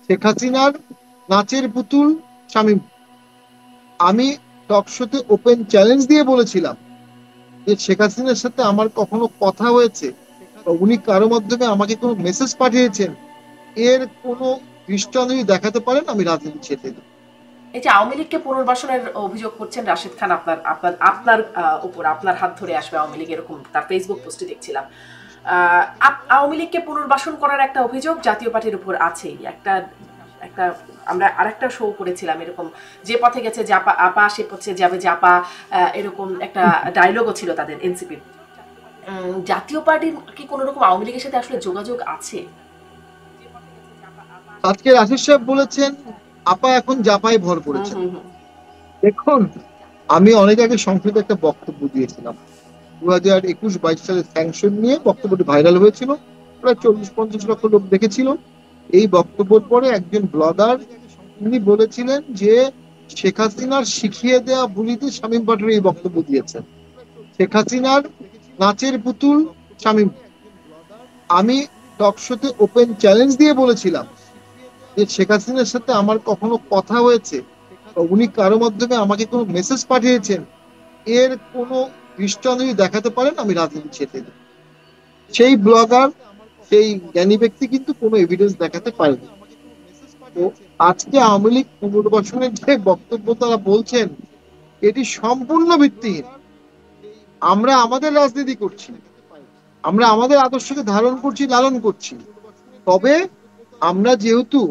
শেখ হাসিনার নাচের পুতুল শামীম। আমি টক শোতে ওপেন চ্যালেঞ্জ দিয়ে বলেছিলাম যে শেখ হাসিনার সাথে আমার কখনো কথা হয়েছে বা উনি কারো মাধ্যমে আমাকে কোনো মেসেজ পাঠিয়েছেন, এর কোনো দৃষ্টান্ত যদি দেখাতে পারেন আমি রাজনীতি ছেড়ে দেব। এই যে আওয়ামী লীগকে পুনর্বাসনের অভিযোগ করছেন রাশিদ খান, আপনার আপনার আপনার উপর আপনার হাত ধরে আসবে আওয়ামী লীগ, এরকম তার ফেসবুক পোস্টে দেখছিলাম। আওয়ামী লীগকে পুনর্বাসন করার একটা অভিযোগ জাতীয় পার্টির উপর আছেই। একটা একটা আমরা আরেকটা শো করেছিলাম এরকম, যে পথে গেছে জাপা আপা সে পথে যাবে জাপা, এরকম একটা ডায়লগও ছিল তাদের এনসিপির। জাতীয় পার্টির কি কোনো রকম আওয়ামী লীগের সাথে আসলে যোগাযোগ আছে? আজকে রাশিদ সাহেব বলেছেন আপা এখন জাপায় ভর হুম করেছেন। হুম হুম। দেখুন, আমি অনেক আগে সংসদে একটা বক্তব্য দিয়েছিলাম, 2021-22 সালে স্যাংশন নিয়ে বক্তব্যটি ভাইরাল হয়েছিল, প্রায় 40-50 লক্ষ লোক দেখেছিল। এই বক্তব্যের পরে একজন ব্লগার তিনি বলেছিলেন যে শেখ হাসিনার শিখিয়ে দেয়া বুলিতে শামীম পাটোয়ারি এই বক্তব্য দিয়েছেন। শেখ হাসিনার নাচের পুতুল শামীম। আমি টক শোতে ওপেন চ্যালেঞ্জ দিয়ে বলেছিলাম যে শেখ হাসিনার সাথে আমার কখনো কথা হয়েছে বা উনি কারো মাধ্যমে আমাকে কোনো মেসেজ পাঠিয়েছেন, এর কোনো দৃষ্টান্ত যদি দেখাতে পারেন আমি রাজনীতি ছেড়ে দেব। সেই ব্লগার, সেই জ্ঞানী ব্যক্তি কিন্তু কোনো এভিডেন্স দেখাতে পারেনি। তো আজকে আওয়ামী লীগ পুনর্বাসনের যে বক্তব্য তারা বলছেন এটি সম্পূর্ণ ভিত্তিহীন। আমরা আমাদের রাজনীতি করছি, আমরা আমাদের আদর্শকে ধারণ করছি, লালন করছি। তবে আমরা যেহেতু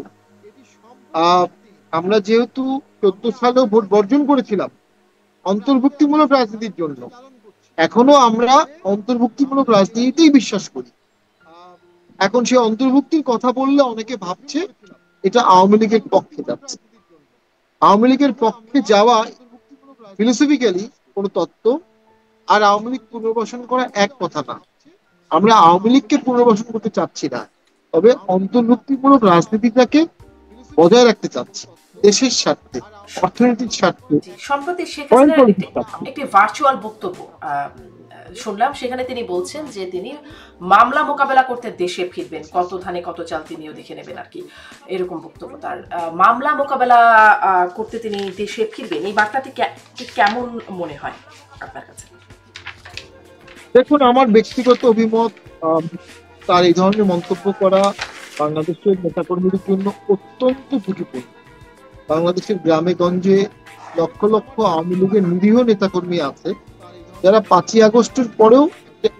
আহ আমরা যেহেতু 14 সালেও ভোট বর্জন করেছিলাম অন্তর্ভুক্তিমূলক রাজনীতির জন্য, এখনো আমরা অন্তর্ভুক্তিমূলক রাজনীতিতেই বিশ্বাস করি। এখন সে অন্তর্ভুক্তির কথা বললে অনেকে ভাবছে এটা আওয়ামী লীগের পক্ষে যাচ্ছে। আওয়ামী লীগের পক্ষে যাওয়া ফিলোসফিক্যালি কোনো তত্ত্ব আর আওয়ামী লীগ পুনর্বাসন করা এক কথা না। আমরা আওয়ামী লীগকে পুনর্বাসন করতে চাচ্ছি না, তবে অন্তর্ভুক্তিমূলক রাজনীতিটাকে বজায় রাখতে চাচ্ছি দেশের স্বার্থে, অর্থনীতির স্বার্থে, জি, সম্প্রতি শেখ ফরেন হাসিনার একটি পলিটিক্স স্বার্থে। একটি ভার্চুয়াল বক্তব্য শুনলাম, সেখানে তিনি বলছেন যে তিনি মামলা মোকাবেলা করতে দেশে ফিরবেন, কত ধানে কত চাল তিনিও দেখে নেবেন আর কি, এরকম বক্তব্য তার। মামলা মোকাবেলা করতে তিনি দেশে ফিরবেন, এই বার্তাটি কেমন মনে হয় আপনার কাছে? দেখুন, আমার ব্যক্তিগত অভিমত, আম, তার এই ধরনের মন্তব্য করা বাংলাদেশের নেতাকর্মীদের জন্য অত্যন্ত ঝুঁকিপূর্ণ। বাংলাদেশের গ্রামে গঞ্জে লক্ষ লক্ষ আওয়ামী লীগের নিরীহ নেতাকর্মী আছে যারা 5ই আগস্টের পরেও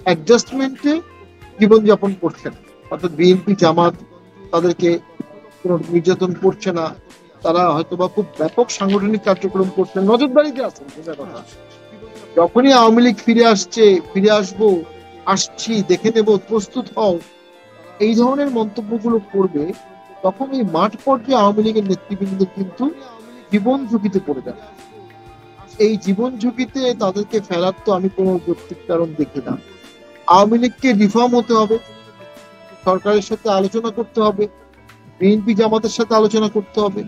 অ্যাডজাস্টমেন্টে জীবনযাপন করছেন। অর্থাৎ বিএনপি জামাত তাদেরকে কোনো নির্যাতন করছে না, তারা হয়তোবা খুব ব্যাপক সাংগঠনিক কার্যক্রম করছেন, নজরদারিতে আছেন। সোজা কথা, যখনই আওয়ামী লীগ ফিরে আসছে, ফিরে আসবো, আসছি, দেখে নেব, প্রস্তুত হও, এই ধরনের মন্তব্যগুলো করবে, তখন এই মাঠ পর্যায়ে আওয়ামী লীগের নেতৃবৃন্দ কিন্তু জীবন ঝুঁকিতে পড়ে যাবে। এই জীবন ঝুঁকিতে তাদেরকে ফেলার তো আমি কোনো যৌক্তিক কারণ দেখি না। আওয়ামী লীগকে রিফর্ম হতে হবে, সরকারের সাথে আলোচনা করতে হবে, বিএনপি জামাতের সাথে আলোচনা করতে হবে,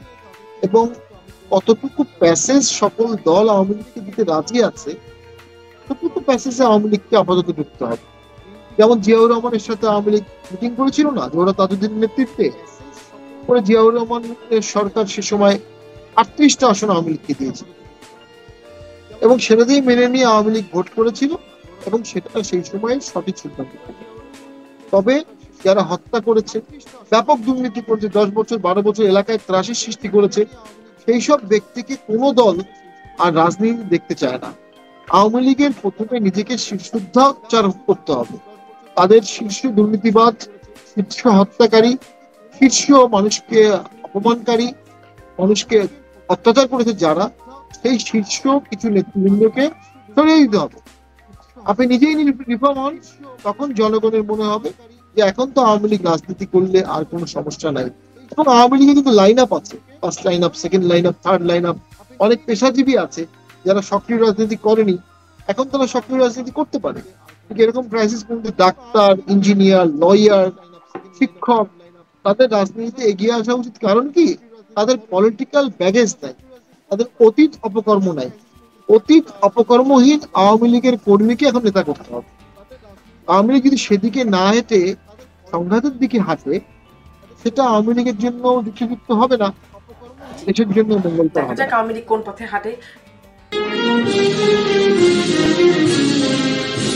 এবং কতটুকু প্যাসেজ সকল দল আওয়ামী লীগকে দিতে রাজি আছে ততটুকু প্যাসেজে আওয়ামী লীগকে আপাতত ঢুকতে হবে। যেমন জিয়াউর রহমানের সাথে আওয়ামী লীগ মিটিং করেছিল না, জোহরা তাজউদ্দিনের নেতৃত্বে, পরে জিয়াউর রহমানের সরকার সে সময় 38টা আসন আওয়ামী লীগকে দিয়েছিল এবং সেটা দিয়ে মেনে নিয়ে আওয়ামী লীগ ভোট করেছিল এবং সেটা সেই সময় সঠিক সিদ্ধান্ত ছিল। তবে যারা হত্যা করেছে, ব্যাপক দুর্নীতি করেছে, 10 বছর 12 বছর এলাকায় ত্রাসের সৃষ্টি করেছে, সেই সব ব্যক্তিকে কোনো দল আর রাজনীতি দেখতে চায় না। আওয়ামী লীগের প্রথমে নিজেকে শীর্ষোদ্ধার করতে হবে। তাদের শীর্ষ দুর্নীতিবাদ, শীর্ষ হত্যাকারী, শীর্ষ মানুষকে অপমানকারী, মানুষকে অত্যাচার করেছে যারা, সেই শীর্ষ কিছু নেতৃবৃন্দকে সরিয়ে দিতে হবে। আপনি নিজেই রিফর্ম হন, তখন জনগণের মনে হবে যে এখন তো আওয়ামী লীগ রাজনীতি করলে আর কোনো সমস্যা নাই। এবং আওয়ামী লীগে কিন্তু লাইন আপ আছে, first line up, second line up, third line up. অনেক পেশাজীবী আছে যারা সক্রিয় রাজনীতি করেনি, এখন তারা সক্রিয় রাজনীতি করতে পারে। ঠিক এরকম ক্রাইসিস মধ্যে ডাক্তার, ইঞ্জিনিয়ার, লয়ার, শিক্ষক, তাদের রাজনীতিতে এগিয়ে আসা উচিত। কারণ কি, তাদের পলিটিক্যাল ব্যাগেজ নাই, তাদের অতীত অপকর্ম নাই। অতীত অপকর্মহীন আওয়ামী লীগের কর্মীকে এখন নেতা করতে হবে। আওয়ামী লীগ যদি সেদিকে না হেঁটে সংঘাতের দিকে হাঁটে, সেটা আওয়ামী লীগের জন্য যুক্তিযুক্ত হবে না, দেশের জন্য মঙ্গলকর দেখা হবে যাক না। আওয়ামী লীগ কোন পথে হাঁটে।